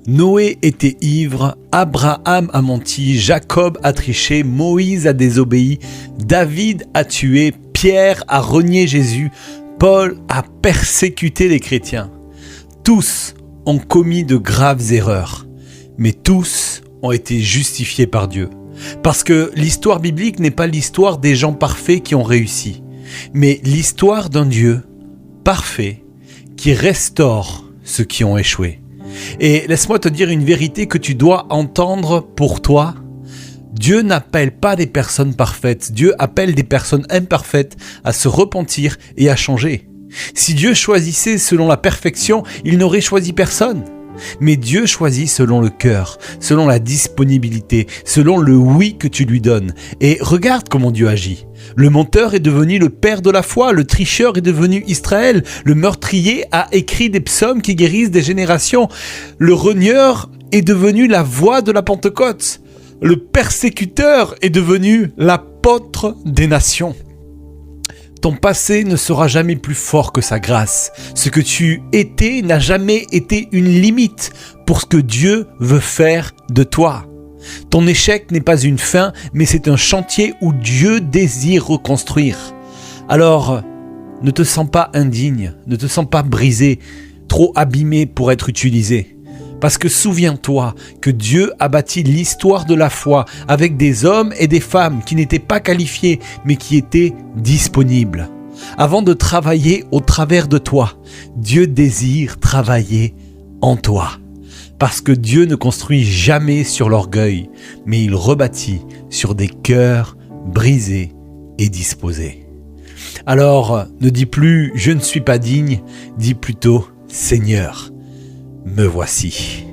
Noé était ivre, Abraham a menti, Jacob a triché, Moïse a désobéi, David a tué, Pierre a renié Jésus, Paul a persécuté les chrétiens. Tous ont commis de graves erreurs, mais tous ont été justifiés par Dieu. Parce que l'histoire biblique n'est pas l'histoire des gens parfaits qui ont réussi, mais l'histoire d'un Dieu parfait qui restaure ceux qui ont échoué. Et laisse-moi te dire une vérité que tu dois entendre pour toi. Dieu n'appelle pas des personnes parfaites, Dieu appelle des personnes imparfaites à se repentir et à changer. Si Dieu choisissait selon la perfection, il n'aurait choisi personne. Mais Dieu choisit selon le cœur, selon la disponibilité, selon le oui que tu lui donnes. Et regarde comment Dieu agit. Le menteur est devenu le père de la foi, le tricheur est devenu Israël, le meurtrier a écrit des psaumes qui guérissent des générations, le renieur est devenu la voix de la Pentecôte, le persécuteur est devenu l'apôtre des nations. Ton passé ne sera jamais plus fort que sa grâce. Ce que tu étais n'a jamais été une limite pour ce que Dieu veut faire de toi. Ton échec n'est pas une fin, mais c'est un chantier où Dieu désire reconstruire. Alors, ne te sens pas indigne, ne te sens pas brisé, trop abîmé pour être utilisé. Parce que souviens-toi que Dieu a bâti l'histoire de la foi avec des hommes et des femmes qui n'étaient pas qualifiés, mais qui étaient disponibles. Avant de travailler au travers de toi, Dieu désire travailler en toi. Parce que Dieu ne construit jamais sur l'orgueil, mais il rebâtit sur des cœurs brisés et disposés. Alors, ne dis plus « je ne suis pas digne », dis plutôt « Seigneur ». Me voici.